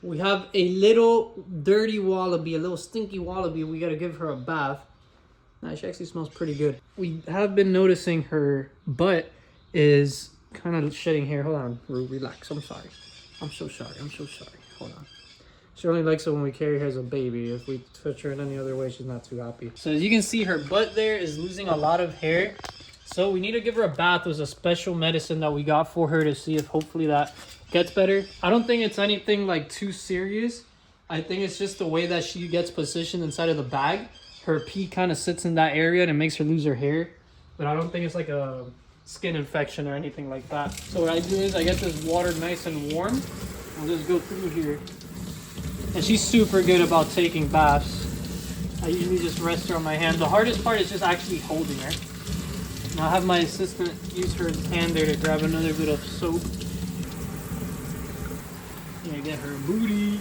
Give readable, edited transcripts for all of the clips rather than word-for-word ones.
We have a little dirty wallaby, a little stinky wallaby. We gotta give her a bath. Nah, she actually smells pretty good. We have been noticing her butt is kind of shedding hair. Hold on, Rue, relax. I'm sorry. I'm so sorry. I'm so sorry. Hold on. She only likes it when we carry her as a baby. If we touch her in any other way, she's not too happy. So as you can see, her butt there is losing a lot of hair. So we need to give her a bath. There's a special medicine that we got for her to see if hopefully that gets better. I don't think it's anything like too serious. I think it's just the way that she gets positioned inside of the bag. Her pee kind of sits in that area and it makes her lose her hair. But I don't think it's like a skin infection or anything like that. So what I do is I get this water nice and warm. I'll just go through here. And she's super good about taking baths. I usually just rest her on my hand. The hardest part is just actually holding her. And I'll have my assistant use her hand there to grab another bit of soap. Yeah, get her booty.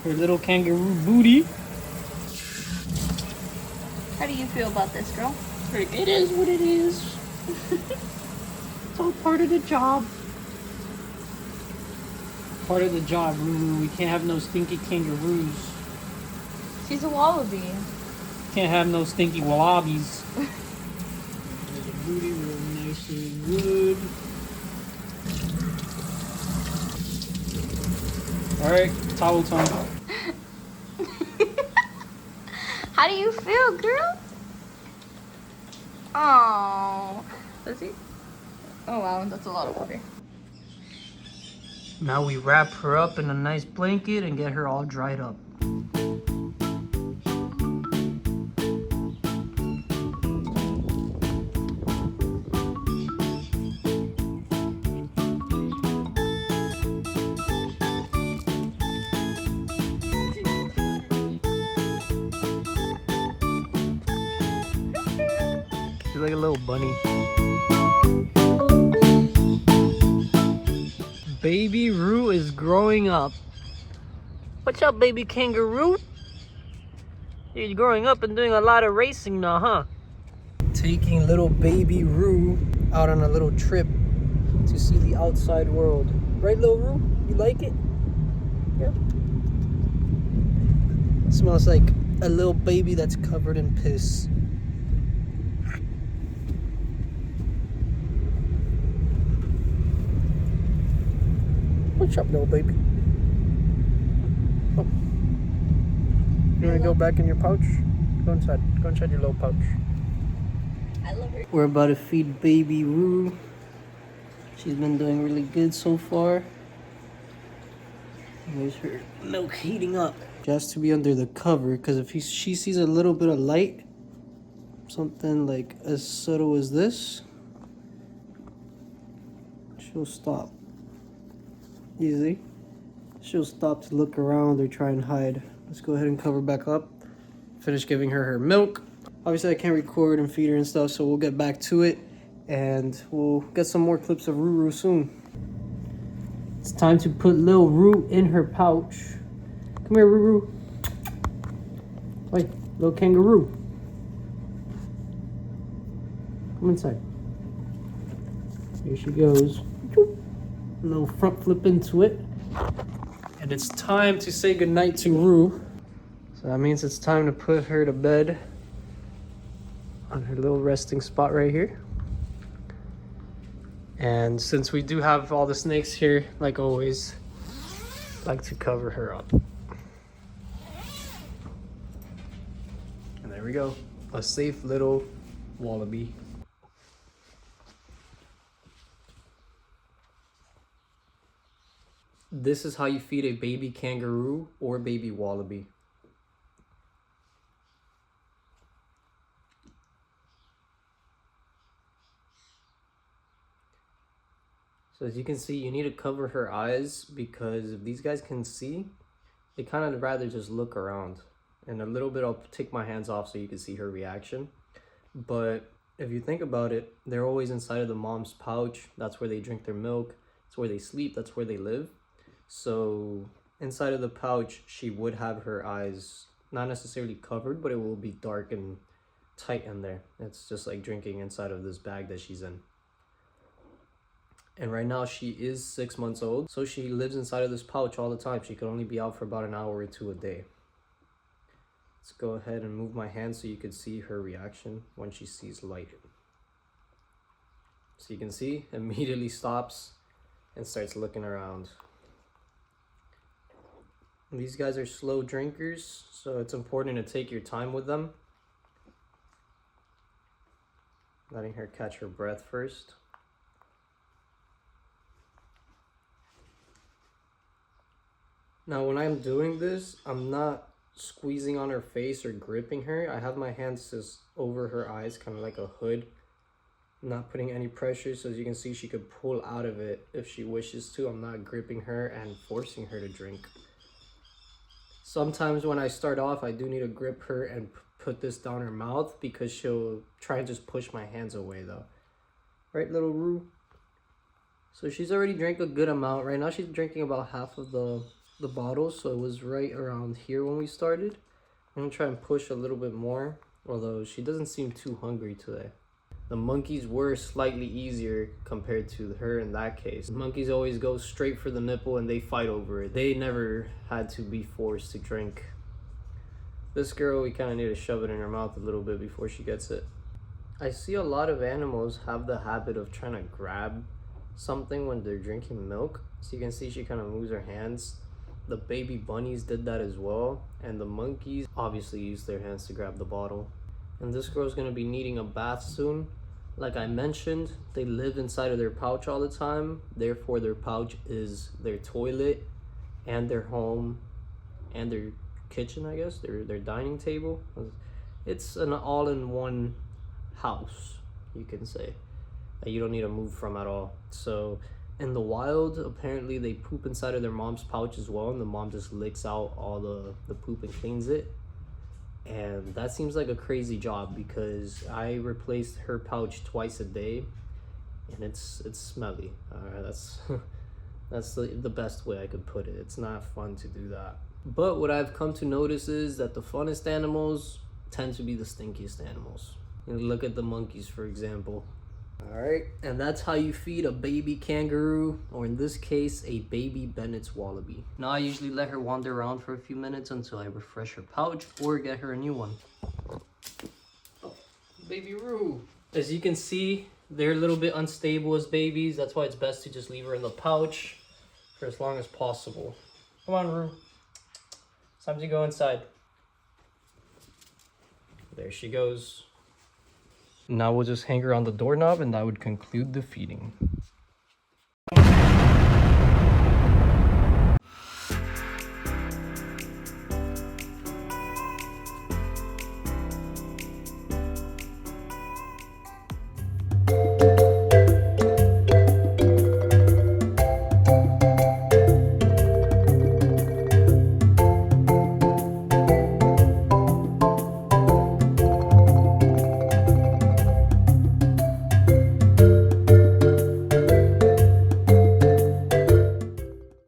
Her little kangaroo booty. How do you feel about this, girl? It is what it is. It's all part of the job. Part of the job, Ruru. We can't have no stinky kangaroos. She's a wallaby. Can't have no stinky wallabies. The booty real nice and good. Alright, towel time. How do you feel, girl? Oh, does he? Oh wow, that's a lot of water. Now we wrap her up in a nice blanket and get her all dried up. She's like a little bunny. Baby Roo is growing up. What's up, baby kangaroo? You're growing up and doing a lot of racing now, huh? Taking little baby Roo out on a little trip to see the outside world. Right, little Roo? You like it? Yeah. Smells like a little baby that's covered in piss. What's up, little baby? Oh. You want to go back in your pouch? Go inside. Go inside your little pouch. I love her. We're about to feed baby Roo. She's been doing really good so far. There's her milk heating up. She has to be under the cover because if she sees a little bit of light, something like as subtle as this, she'll stop. Easy. She'll stop to look around or try and hide. Let's go ahead and cover back up. Finish giving her her milk. Obviously I can't record and feed her and stuff, so we'll get back to it and we'll get some more clips of Ruru soon. It's time to put little Roo in her pouch. Come here, Ruru. Wait, little kangaroo. Come inside. Here she goes. A little front flip into it. And it's time to say goodnight to Roo. So that means it's time to put her to bed on her little resting spot right here. And since we do have all the snakes here, like always, I like to cover her up. And there we go. A safe little wallaby. This is how you feed a baby kangaroo or baby wallaby. So as you can see, you need to cover her eyes because if these guys can see, they kind of rather just look around. And a little bit, I'll take my hands off so you can see her reaction. But if you think about it, they're always inside of the mom's pouch. That's where they drink their milk. That's where they sleep. That's where they live. So inside of the pouch, she would have her eyes not necessarily covered, but it will be dark and tight in there. It's just like drinking inside of this bag that she's in. And right now she is 6 months old, so she lives inside of this pouch all the time. She can only be out for about an hour or two a day. Let's go ahead and move my hand so you can see her reaction when she sees light. So you can see, immediately stops and starts looking around. And these guys are slow drinkers, so it's important to take your time with them. Letting her catch her breath first. Now when I'm doing this, I'm not squeezing on her face or gripping her. I have my hands just over her eyes, kind of like a hood. Not putting any pressure, so as you can see, she could pull out of it if she wishes to. I'm not gripping her and forcing her to drink. Sometimes when I start off, I do need to grip her and put this down her mouth because she'll try and just push my hands away though. Right, little Roo? So she's already drank a good amount. Right now she's drinking about half of the bottle, so it was right around here when we started. I'm gonna try and push a little bit more, although she doesn't seem too hungry today. The monkeys were slightly easier compared to her in that case. Monkeys always go straight for the nipple and they fight over it. They never had to be forced to drink. This girl, we kind of need to shove it in her mouth a little bit before she gets it. I see a lot of animals have the habit of trying to grab something when they're drinking milk. So you can see she kind of moves her hands. The baby bunnies did that as well. And the monkeys obviously used their hands to grab the bottle. And this girl's gonna be needing a bath soon. Like I mentioned, they live inside of their pouch all the time. Therefore, their pouch is their toilet and their home and their kitchen, I guess, their dining table. It's an all-in-one house, you can say, that you don't need to move from at all. So in the wild, apparently they poop inside of their mom's pouch as well, and the mom just licks out all the poop and cleans it. And that seems like a crazy job because I replaced her pouch twice a day and it's smelly. That's the best way I could put it. It's not fun to do that. But what I've come to notice is that the funnest animals tend to be the stinkiest animals. You look at the monkeys, for example. All right, and that's how you feed a baby kangaroo, or in this case, a baby Bennett's wallaby. Now I usually let her wander around for a few minutes until I refresh her pouch or get her a new one. Oh, baby Roo. As you can see, they're a little bit unstable as babies. That's why it's best to just leave her in the pouch for as long as possible. Come on, Roo. It's time to go inside. There she goes. Now we'll just hang her on the doorknob and that would conclude the feeding.